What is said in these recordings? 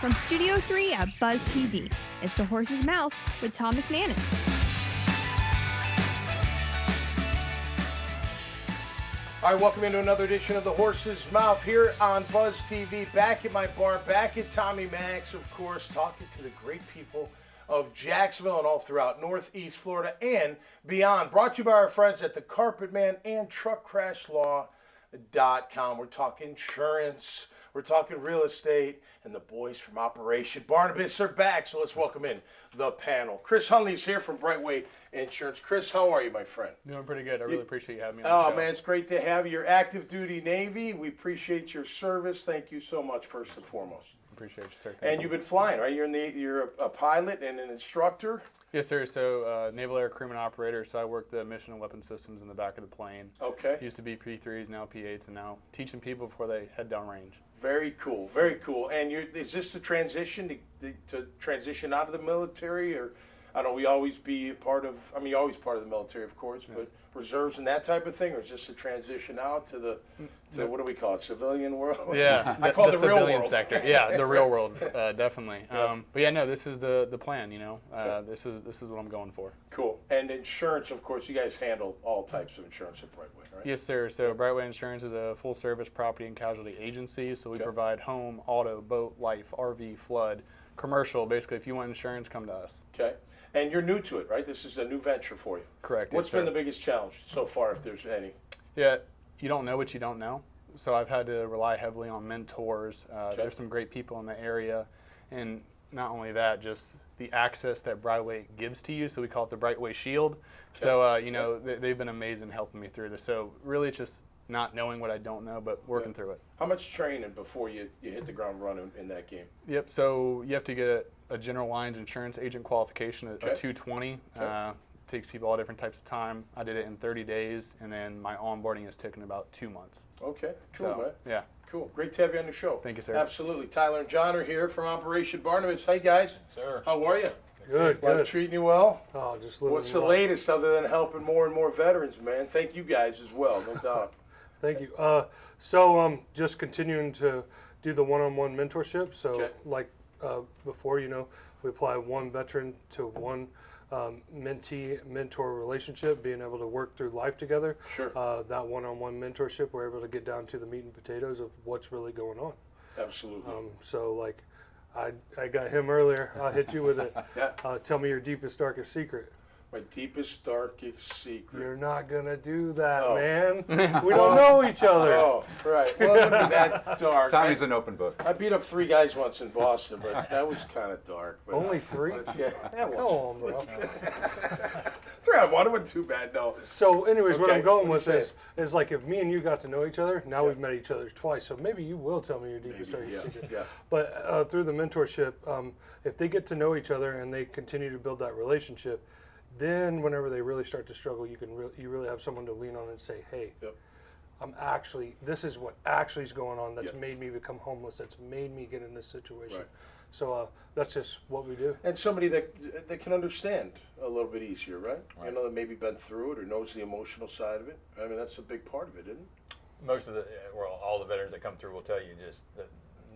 From Studio 3 at Buzz TV, it's The Horse's Mouth with Tom McManus. All right, welcome into another edition of The Horse's Mouth here on Buzz TV. Back at my bar, back at Tommy Max, of course, talking to the great people of Jacksonville and all throughout Northeast Florida and beyond. Brought to you by our friends at the Carpet Man and TruckCrashLaw.com. We're talking insurance, we're talking real estate, and the boys from Operation Barnabas are back. So let's welcome in the panel. Chris Hundley's here from Brightway Insurance. Chris, how are you, my friend? Doing pretty good. I really appreciate you having me on the show. Oh, man, it's great to have you. You're active duty Navy. We appreciate your service. Thank you so much, first and foremost. Appreciate you, sir. And you've been flying, right? You're a pilot and an instructor? Yes, sir. So, Naval Air Crewman Operator. So I work the mission and weapon systems in the back of the plane. Okay. Used to be P3s, now P8s, and now teaching people before they head down range. Very cool, very cool. And is this the transition to transition out of the military, or I don't know, we always be part of? I mean, you're always part of the military, of course, but reserves and that type of thing, or is this a transition out to the what do we call it, civilian world? Yeah, I call it the real civilian world sector. Yeah, the real world, definitely. Yeah. But yeah, no, this is the plan. You know, Okay. this is what I'm going for. Cool. And insurance, of course, you guys handle all types of insurance at Brightway, right? Yes, sir. So Brightway Insurance is a full-service property and casualty agency. So we Okay. provide home, auto, boat, life, RV, flood, commercial. Basically, if you want insurance, come to us. Okay. And you're new to it, right? This is a new venture for you. Correct. What's yes, been sir. the biggest challenge so far, if there's any? Yeah, you don't know what you don't know. So I've had to rely heavily on mentors. Okay. There's some great people in the area. And not only that, just the access that Brightway gives to you. So we call it the Brightway Shield. So, you know, they've been amazing helping me through this. So really it's just not knowing what I don't know, but working through it. How much training before you hit the ground running in that game? Yep, so you have to get a general lines insurance agent qualification, a 220. Okay. Takes people all different types of time. I did it in 30 days, and then my onboarding has taken about 2 months. Okay, cool, So, man. yeah. Cool. Great to have you on the show. Thank you, sir. Absolutely. Tyler and John are here from Operation Barnabas. Hey, guys. Sir. How are you? Good, Life good. treating you well? Oh, just living What's the life. latest other than helping more and more veterans, man? Thank you guys as well, no doubt. Thank you. So just continuing to do the one-on-one mentorship. So Okay. like before, you know, we apply one veteran to one mentee-mentor relationship, being able to work through life together. Sure. That one-on-one mentorship, we're able to get down to the meat and potatoes of what's really going on. Absolutely. So like, I got him earlier. I'll hit you with it. Yeah. Tell me your deepest, darkest secret. My deepest, darkest secret. You're not gonna do that, Oh. man. We don't know each other. Oh, right. Well, it wouldn't be that dark. Tommy's an open book. I beat up 3 guys once in Boston, but that was kind of dark. But Only 3? Yeah, Come on, bro. 3 on 1, it wasn't too bad, no. So, anyways, what Okay, I'm going what with do you is like if me and you got to know each other, now we've met each other twice. So maybe you will tell me your deepest, Maybe, darkest yeah, secret. yeah. But through the mentorship, if they get to know each other and they continue to build that relationship, then whenever they really start to struggle, you really have someone to lean on and say, hey, Yep. this is what actually is going on that's Yep. made me become homeless, that's made me get in this situation. Right. So that's just what we do. And somebody that can understand a little bit easier, right? You know, that maybe been through it or knows the emotional side of it. I mean, that's a big part of it, isn't it? Most of all the veterans that come through will tell you just that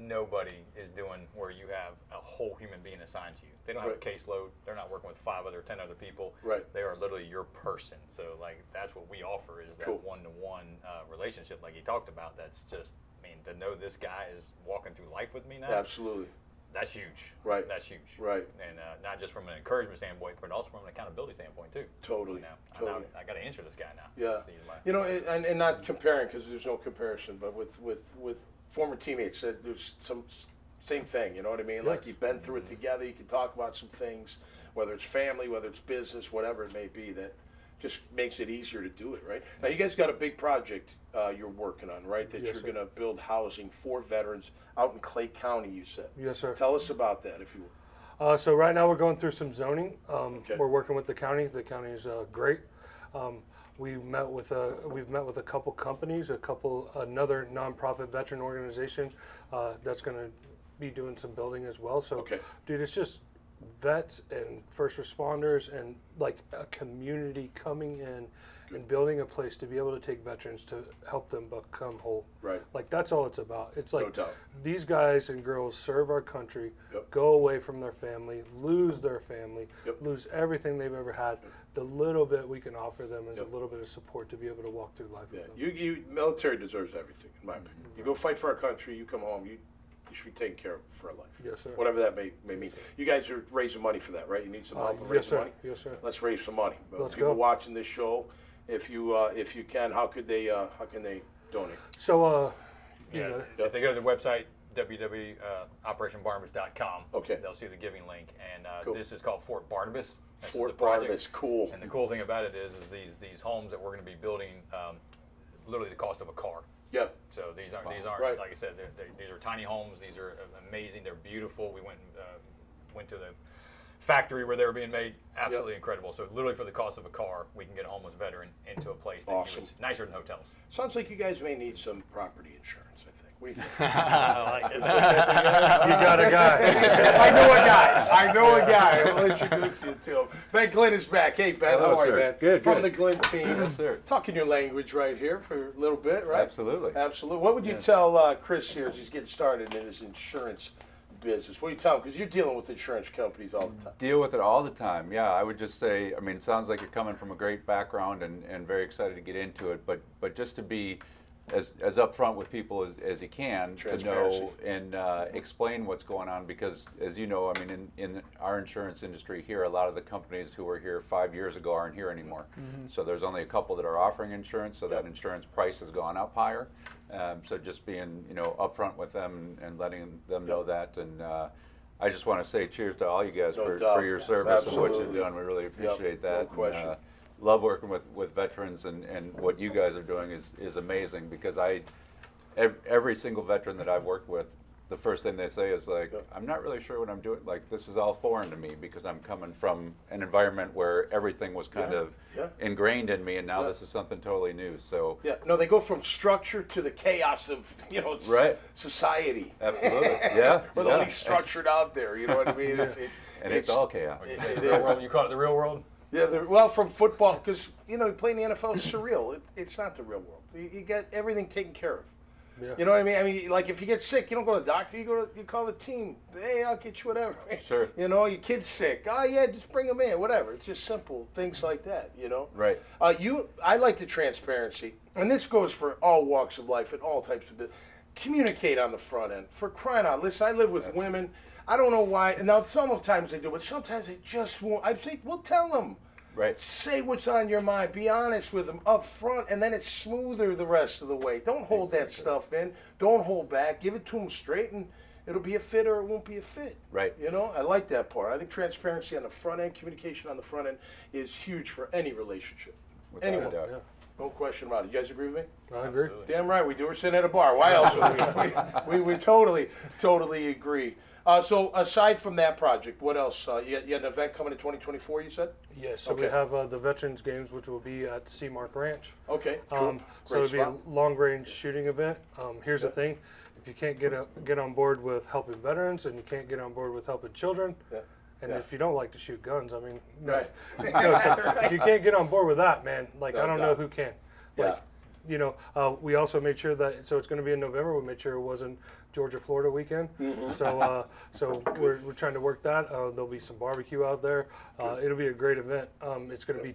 nobody is doing where you have a whole human being assigned to you. They don't have Right. a caseload. They're not working with 10 other people. Right. They are literally your person. So like that's what we offer is that Cool. one-to-one relationship like he talked about. That's just, I mean, to know this guy is walking through life with me now. Absolutely. That's huge. Right. That's huge. Right. And not just from an encouragement standpoint, but also from an accountability standpoint too. Totally. You know, Totally. I got to answer this guy now. Yeah. This is my- You know, and not comparing because there's no comparison, but with former teammates, there's some same thing. You know what I mean? Like Yes. you've been through it together. You can talk about some things, whether it's family, whether it's business, whatever it may be. That just makes it easier to do it, right? Now you guys got a big project you're working on, right? That Yes, you're sir. going to build housing for veterans out in Clay County. You said. Yes, sir. Tell us about that, if you will. So right now we're going through some zoning. Okay. We're working with the county. The county is great. We've met with a couple companies, another nonprofit veteran organization that's going to be doing some building as well. So, Okay. dude, it's just vets and first responders and like a community coming in and building a place to be able to take veterans to help them become whole. Right. Like that's all it's about. It's like No doubt. these guys and girls serve our country, Yep. go away from their family, lose their family, Yep. lose everything they've ever had. The little bit we can offer them is Yep. a little bit of support to be able to walk through life Yeah, with them. you military deserves everything, in my opinion. You go fight for our country, you come home, you should be taken care of for a life. Yes, sir. Whatever that may mean. You guys are raising money for that, right? You need some help in Yes, raising sir. money? Yes, sir. Let's raise some money. Let's People go. watching this show, if you can, how can they donate? So, Yeah, know, if they go to the website, www.operationbarnabas.com, Okay. they'll see the giving link. And Cool. this is called Fort Barnabas. This is Fort the project. Barnabas, cool. And the cool thing about it is these homes that we're going to be building, literally the cost of a car. Yeah. So these aren't Right. like I said, these are tiny homes. These are amazing. They're beautiful. We went to the factory where they were being made. Absolutely incredible. So literally for the cost of a car, we can get a homeless veteran into a place that Awesome. is nicer than hotels. Sounds like you guys may need some property insurance, I think. What do you think? I like it. you got a guy. I know a guy. I'll introduce you to him. Ben Glynn is back. Hey, Ben, Hello, how are you, sir. man? Good, From good. the Glynn team. Yes, sir. Talking your language right here for a little bit, right? Absolutely. Absolutely. What would you tell Chris here as he's getting started in his insurance business? What do you tell him? Because you're dealing with insurance companies all the time. Deal with it all the time. Yeah, I would just say, I mean, it sounds like you're coming from a great background and very excited to get into it, but just to be as upfront with people as you can to Transparency. know and explain what's going on, because as you know, I mean, in our insurance industry here, a lot of the companies who were here 5 years ago aren't here anymore. So there's only a couple that are offering insurance, so that insurance price has gone up higher. So just being, upfront with them and letting them know that. And I just want to say cheers to all you guys No doubt. for your service and what Absolutely. you've done. We really appreciate that. no question. Love working with veterans, and what you guys are doing is amazing, because every single veteran that I've worked with, the first thing they say is like, I'm not really sure what I'm doing. Like, this is all foreign to me, because I'm coming from an environment where everything was kind of ingrained in me, and now this is something totally new. So Yeah. No, they go from structure to the chaos of, Right. society. absolutely, yeah. We're the yeah. least structured out there, you know what I mean? And it's all chaos. The real world, you call it the real world? Yeah, well, from football, because, playing the NFL is surreal. It's not the real world. You get everything taken care of. Yeah. You know what I mean? I mean, like, if you get sick, you don't go to the doctor. You call the team. Hey, I'll get you whatever. Sure. Your kid's sick. Oh, yeah, just bring them in. Whatever. It's just simple things like that, Right. I like the transparency. And this goes for all walks of life and all types of business. Communicate on the front end. For crying out. Listen, I live with women. I don't know why. Now, sometimes they do, but sometimes they just won't. I think, well, tell them. Right. Say what's on your mind. Be honest with them up front, and then it's smoother the rest of the way. Don't hold that stuff in. Don't hold back. Give it to them straight, and it'll be a fit or it won't be a fit. Right. I like that part. I think transparency on the front end, communication on the front end is huge for any relationship. Without Anyone. a doubt. Yeah. No question about it. You guys agree with me? I agree. Absolutely. Damn right we do. We're sitting at a bar. Why else would we? We totally agree. So aside from that project, what else? You had an event coming in 2024, you said? Yes, so Okay. we have the Veterans Games, which will be at Seamark Ranch. Okay, cool. So Great it'll be spot. a long-range shooting event. Here's the thing: if you can't get on board with helping veterans, and you can't get on board with helping children, Yeah. and Yeah. if you don't like to shoot guns, I mean, no. Right. So if you can't get on board with that, man, like No I don't know doubt. who can. Yeah. Like, we also made sure that it's going to be in November. We made sure it wasn't Georgia Florida weekend. Mm-hmm. So we're trying to work that. There'll be some barbecue out there. It'll be a great event. It's going to be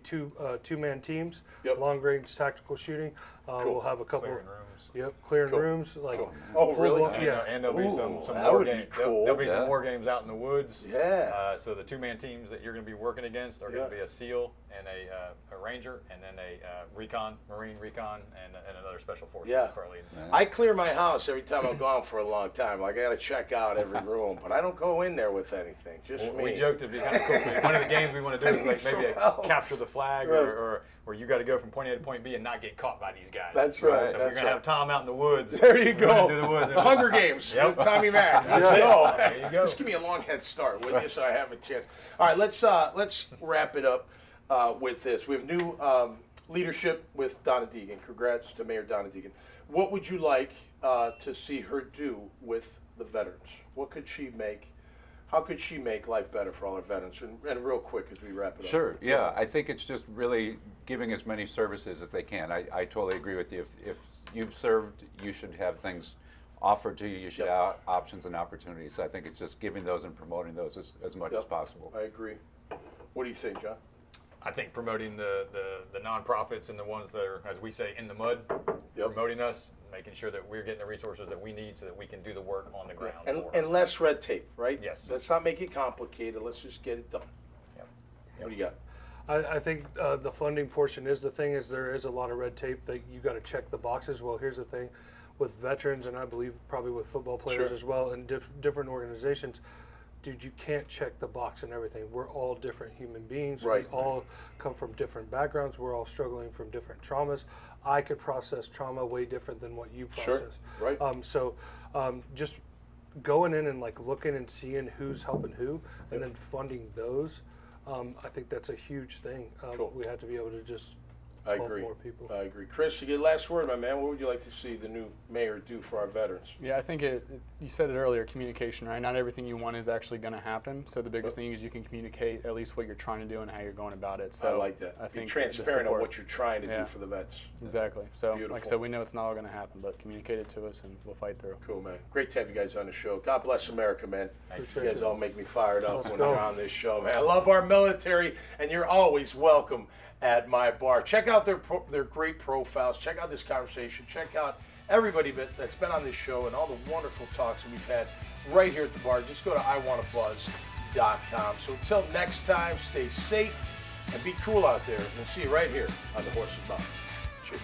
two-man teams, Yep. long-range tactical shooting. We'll have a couple. Clearing rooms. Yep, clearing Cool. rooms like. Cool. Oh, full really? blown- And, yeah. and there'll be some that war would be games. cool. There'll be Yeah. some war games out in the woods. Yeah. So the two-man teams that you're going to be working against are going to be a SEAL and a Ranger, and then a Marine recon, and another Special Forces. Yeah. Partly. I clear my house every time I'm gone for a long time. Like, I got to check out every room, but I don't go in there with anything. Just me. We joked it'd be kind of cool. One of the games we want to do is like maybe a capture the flag, Right. or where you got to go from point A to point B and not get caught by these guys. That's right. So that's we're going to right. have Tom out in the woods. There you We're gonna go. do the woods. The Hunger Games Yep. with Tommy Mack. Let's That's it. go. There you go. Just give me a long head start with you so I have a chance. All right, let's wrap it up with this. We have new leadership with Donna Deegan. Congrats to Mayor Donna Deegan. What would you like to see her do with the veterans? What could she make? how could she make life better for all our veterans? And real quick as we wrap it up. Sure, yeah. I think it's just really giving as many services as they can. I totally agree with you. If you've served, you should have things offered to you. You should have options and opportunities. So I think it's just giving those and promoting those as much as possible. I agree. What do you think, John? I think promoting the nonprofits and the ones that are, as we say, in the mud, promoting us, making sure that we're getting the resources that we need so that we can do the work on the ground. And less red tape, right? Yes. Let's not make it complicated. Let's just get it done. Yep. What do you got? I think the funding portion is the thing. Is there is a lot of red tape that you got to check the boxes. Well, here's the thing, with veterans, and I believe probably with football players as well, and different organizations. Dude, you can't check the box and everything. We're all different human beings. Right. We all come from different backgrounds. We're all struggling from different traumas. I could process trauma way different than what you process. Right. So just going in and like looking and seeing who's helping who, and then funding those. I think that's a huge thing. Cool. We have to be able to just I help agree. more people. I agree. Chris, you get last word, my man. What would you like to see the new mayor do for our veterans? Yeah, I think you said it earlier, communication, right? Not everything you want is actually going to happen. So the biggest thing is you can communicate at least what you're trying to do and how you're going about it. So I like that. I Be think transparent on what you're trying to do Yeah. for the vets. Exactly. So Beautiful. like I said, we know it's not all going to happen, but communicate it to us and we'll fight through. Cool, man. Great to have you guys on the show. God bless America, man. Appreciate You guys it. all make me fired up Let's when go. you're on this show, man. I love our military, and you're always welcome at my bar. Check out their great profiles. Check out this conversation. Check out everybody that's been on this show and all the wonderful talks that we've had right here at the bar. Just go to iwannabuzz.com. So until next time, stay safe and be cool out there. And see you right here on the Horse's Mouth. Cheers.